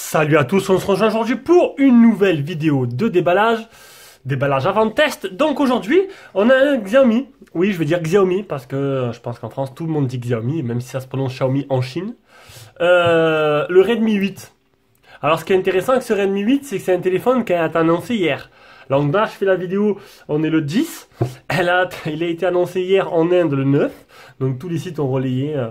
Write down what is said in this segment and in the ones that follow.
Salut à tous, on se rejoint aujourd'hui pour une nouvelle vidéo de déballage avant test. Donc aujourd'hui, on a un Xiaomi. Oui, je veux dire Xiaomi parce que je pense qu'en France, tout le monde dit Xiaomi, même si ça se prononce Xiaomi en Chine. Le Redmi 8. Alors ce qui est intéressant avec ce Redmi 8, c'est que c'est un téléphone qui a été annoncé hier. Donc là, je fais la vidéo, on est le 10. Il a été annoncé hier en Inde le 9. Donc tous les sites ont relayé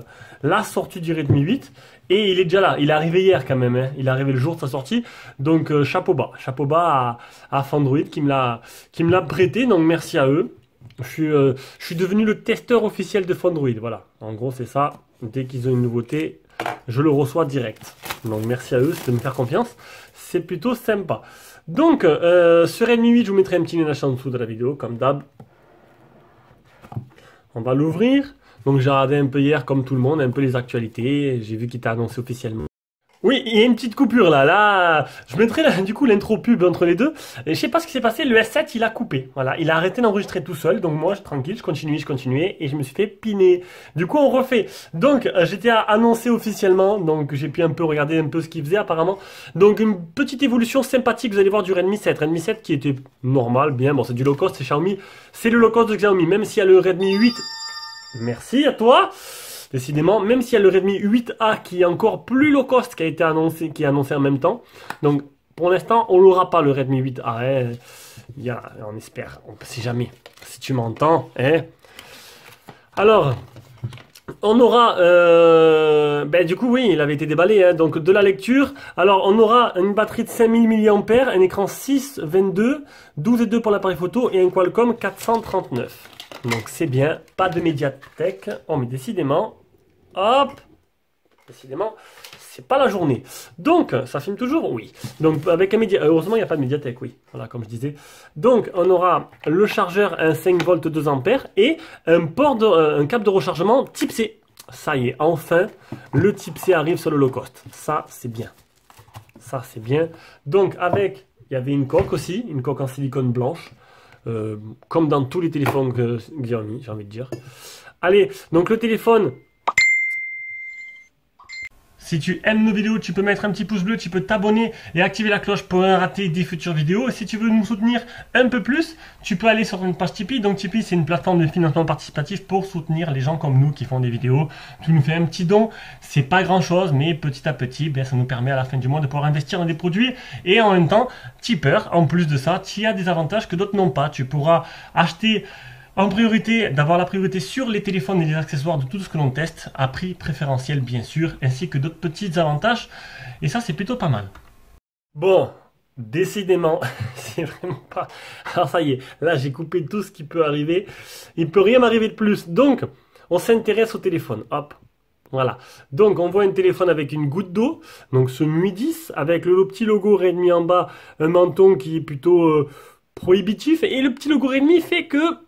la sortie du Redmi 8. Et il est déjà là, il est arrivé hier quand même, hein. Il est arrivé le jour de sa sortie, donc chapeau bas à Fandroid qui me l'a prêté, donc merci à eux. Je suis devenu le testeur officiel de Fandroid, voilà, en gros c'est ça, dès qu'ils ont une nouveauté, je le reçois direct. Donc merci à eux, c'est de me faire confiance, c'est plutôt sympa. Donc ce Redmi 8, je vous mettrai un petit lien d'achat en dessous de la vidéo, comme d'hab. On va l'ouvrir. Donc j'ai regardé un peu hier, comme tout le monde, un peu les actualités. J'ai vu qu'il était annoncé officiellement. Oui, il y a une petite coupure là. Je mettrai du coup l'intro pub entre les deux. Et je sais pas ce qui s'est passé, le S7 il a coupé. Voilà, il a arrêté d'enregistrer tout seul. Donc moi, tranquille, je continuais et je me suis fait piner. Du coup, on refait. Donc j'étais annoncé officiellement. Donc j'ai pu un peu regarder un peu ce qu'il faisait apparemment. Donc une petite évolution sympathique, vous allez voir, du Redmi 7. Redmi 7 qui était normal, bien. Bon, c'est du low cost, c'est Xiaomi. C'est le low cost de Xiaomi. Même s'il y a le Redmi 8... Merci à toi. Décidément, même s'il y a le Redmi 8A qui est encore plus low cost, qui a été annoncé, qui est annoncé en même temps. Donc, pour l'instant, on l'aura pas le Redmi 8A. Hein. On espère, on ne sait jamais. Si tu m'entends, hein. Alors, on aura, du coup, oui, il avait été déballé. Hein, donc, de la lecture. Alors, on aura une batterie de 5000 mAh, un écran 6/22, 12,2 pour l'appareil photo et un Qualcomm 439. Donc c'est bien, pas de médiathèque. Oh mais décidément, hop, décidément, c'est pas la journée. Donc, ça filme toujours? Oui. Donc avec un heureusement il n'y a pas de médiathèque, oui. Voilà, comme je disais. Donc on aura le chargeur, un 5 volts 2 ampères et un câble de rechargement type C. Ça y est, enfin, le type C arrive sur le low cost. Ça, c'est bien. Ça, c'est bien. Donc avec, il y avait une coque aussi, une coque en silicone blanche. Comme dans tous les téléphones Xiaomi, j'ai envie de dire. Allez, donc le téléphone. Si tu aimes nos vidéos, tu peux mettre un petit pouce bleu, tu peux t'abonner et activer la cloche pour ne rater des futures vidéos. Et si tu veux nous soutenir un peu plus, tu peux aller sur une page Tipeee. Donc Tipeee, c'est une plateforme de financement participatif pour soutenir les gens comme nous qui font des vidéos. Tu nous fais un petit don, c'est pas grand chose, mais petit à petit, ça nous permet à la fin du mois de pouvoir investir dans des produits. Et en même temps, tipeur, en plus de ça, tu as des avantages que d'autres n'ont pas. Tu pourras acheter... En priorité, d'avoir la priorité sur les téléphones et les accessoires de tout ce que l'on teste, à prix préférentiel bien sûr, ainsi que d'autres petits avantages. Et ça, c'est plutôt pas mal. Bon, décidément, c'est vraiment pas... Alors ça y est, là j'ai coupé tout ce qui peut arriver. Il ne peut rien m'arriver de plus. Donc, on s'intéresse au téléphone. Hop, voilà. Donc, on voit un téléphone avec une goutte d'eau. Donc, ce Mi 10, avec le petit logo Redmi en bas, un menton qui est plutôt prohibitif. Et le petit logo Redmi fait que...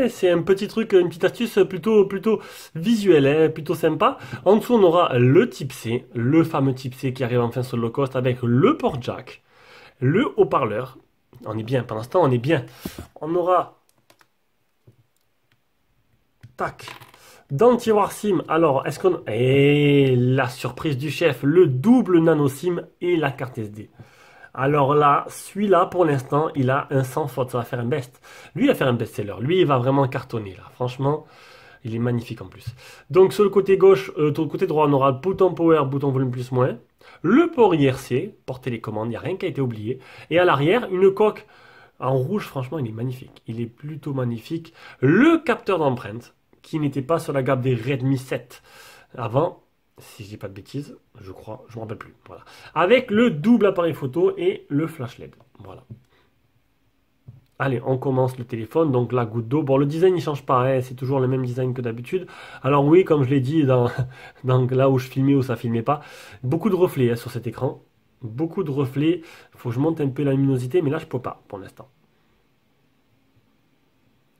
c'est un petit truc, une petite astuce plutôt visuelle, hein, plutôt sympa. En dessous, on aura le type C, le fameux type C qui arrive enfin sur le low cost avec le port jack, le haut-parleur. On est bien, pendant ce temps, on est bien. On aura, tac, dans le tiroir SIM, alors, est-ce qu'on... Et la surprise du chef, le double nano SIM et la carte SD. Alors là, celui-là, pour l'instant, il a un sans faute. Ça va faire un best. Lui, il va faire un best-seller. Lui, il va vraiment cartonner, là. Franchement, il est magnifique en plus. Donc, sur le côté gauche, sur le côté droit, on aura le bouton power, bouton volume plus moins. Le port IRC, port télécommande, il n'y a rien qui a été oublié. Et à l'arrière, une coque en rouge. Franchement, il est magnifique. Il est plutôt magnifique. Le capteur d'empreinte, qui n'était pas sur la gamme des Redmi 7 avant. Si je dis pas de bêtises, je crois, je me rappelle plus. Voilà. Avec le double appareil photo et le flash LED. Voilà. Allez, on commence le téléphone. Donc la goutte d'eau. Bon, le design il change pas, hein, c'est toujours le même design que d'habitude. Alors oui, comme je l'ai dit dans là où je filmais ou ça filmait pas, beaucoup de reflets hein, sur cet écran. Beaucoup de reflets. Il faut que je monte un peu la luminosité, mais là, je peux pas pour l'instant.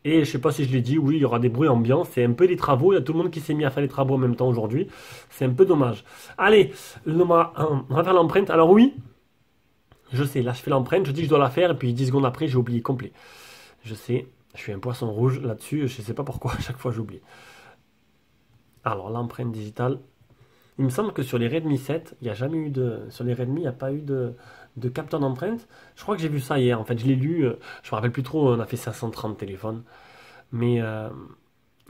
Et je sais pas si je l'ai dit, oui, il y aura des bruits ambiants. C'est un peu des travaux. Il y a tout le monde qui s'est mis à faire les travaux en même temps aujourd'hui. C'est un peu dommage. Allez, on va faire l'empreinte. Alors oui, je sais, là je fais l'empreinte, je dis que je dois la faire, et puis 10 secondes après, j'ai oublié complet. Je sais, je suis un poisson rouge là-dessus, je sais pas pourquoi, à chaque fois j'oublie. Alors, l'empreinte digitale. Il me semble que sur les Redmi 7, il n'y a jamais eu de. Sur les Redmi, il n'y a pas eu de capteur d'empreinte. Je crois que j'ai vu ça hier. En fait, je l'ai lu. Je me rappelle plus trop. On a fait 530 téléphones. Mais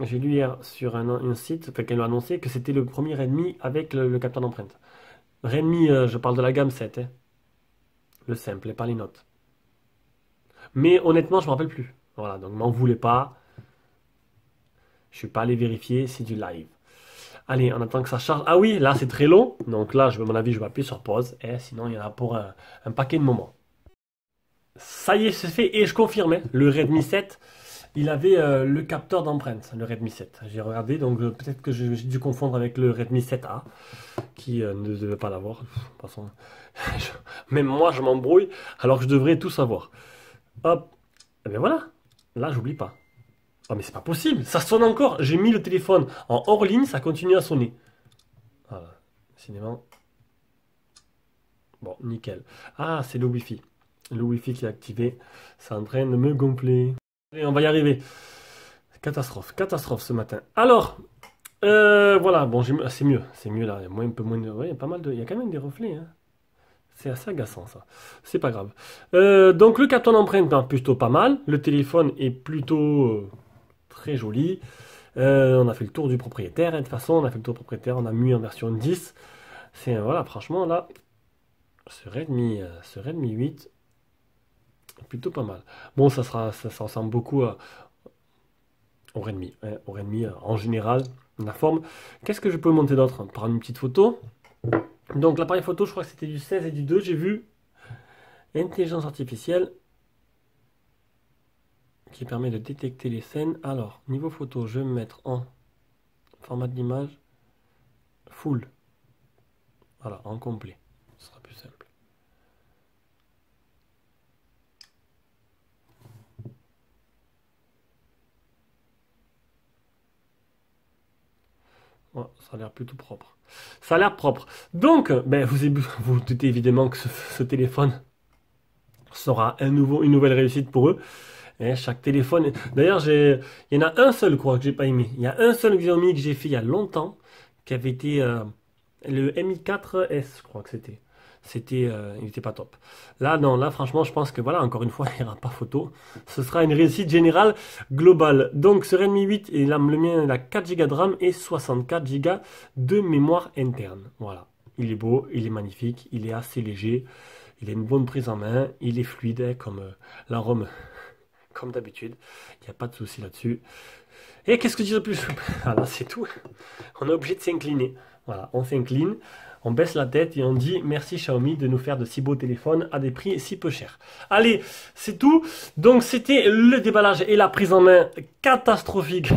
j'ai lu hier sur un site, enfin, qu'elle a annoncé que c'était le premier Redmi avec le capteur d'empreinte. Redmi, je parle de la gamme 7, hein. Le simple et pas les notes. Mais honnêtement, je me rappelle plus. Voilà, donc m'en voulez pas. Je suis pas allé vérifier, c'est du live. Allez, on attend que ça charge. Ah oui, là c'est très long. Donc là, à mon avis, je vais appuyer sur pause. Et sinon, il y en a pour un paquet de moments. Ça y est, c'est fait. Et je confirme, hein, le Redmi 7, il avait le capteur d'empreinte, le Redmi 7. J'ai regardé, donc peut-être que j'ai dû confondre avec le Redmi 7A, qui ne devait pas l'avoir. De toute façon, même moi, je m'embrouille, alors que je devrais tout savoir. Hop. Et bien voilà. Là, j'oublie pas. Oh, mais c'est pas possible, ça sonne encore. J'ai mis le téléphone en hors ligne, ça continue à sonner. Voilà, cinéma. Bon, nickel. Ah, c'est le Wi-Fi. Le Wi-Fi qui est activé. C'est en train de me gonfler. Allez, on va y arriver. Catastrophe, catastrophe ce matin. Alors, voilà, bon, c'est mieux. C'est mieux là. Il y a un peu moins de. Ouais, il y a pas mal de. Il y a quand même des reflets, hein. C'est assez agaçant ça. C'est pas grave. Donc le capteur d'empreinte, ben, plutôt pas mal. Le téléphone est plutôt très joli. On a fait le tour du propriétaire. Hein, de toute façon, on a fait le tour du propriétaire. On a mis en version 10. C'est voilà, franchement là, ce Redmi 8, plutôt pas mal. Bon, ça ressemble beaucoup au Redmi, hein, au Redmi en général, la forme. Qu'est-ce que je peux monter d'autre? Prendre une petite photo. Donc l'appareil photo, je crois que c'était du 16 et du 2, j'ai vu. Intelligence artificielle qui permet de détecter les scènes. Alors, niveau photo, je vais me mettre en format d'image full. Voilà, en complet. Ce sera plus simple. Ouais, ça a l'air plutôt propre. Ça a l'air propre. Donc, ben, vous doutez évidemment que ce téléphone sera une nouvelle réussite pour eux. Et chaque téléphone. D'ailleurs, il y en a un seul, quoi, que j'ai pas aimé. Il y a un seul Xiaomi que j'ai fait il y a longtemps, qui avait été le Mi 4S, je crois que c'était. Il était pas top. Là, non, là, franchement, je pense que voilà, encore une fois, il n'y aura pas photo. Ce sera une réussite générale globale. Donc, ce Redmi 8, et là, le mien, il a 4 Go de RAM et 64 Go de mémoire interne. Voilà. Il est beau, il est magnifique, il est assez léger, il a une bonne prise en main, il est fluide, hein, comme l'arôme, comme d'habitude. Il n'y a pas de souci là-dessus. Et qu'est-ce que je dirais plus? Voilà, c'est tout. On est obligé de s'incliner. Voilà, on s'incline, on baisse la tête et on dit merci Xiaomi de nous faire de si beaux téléphones à des prix si peu chers. Allez, c'est tout. Donc c'était le déballage et la prise en main catastrophique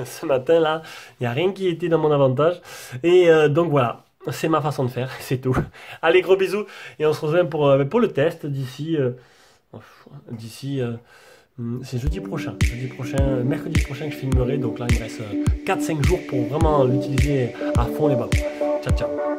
ce matin là. Il n'y a rien qui était dans mon avantage. Et donc voilà, c'est ma façon de faire, c'est tout. Allez, gros bisous et on se rejoint pour le test d'ici... c'est jeudi prochain, mercredi prochain que je filmerai. Donc là, il me reste 4-5 jours pour vraiment l'utiliser à fond les ballons. Ciao, ciao.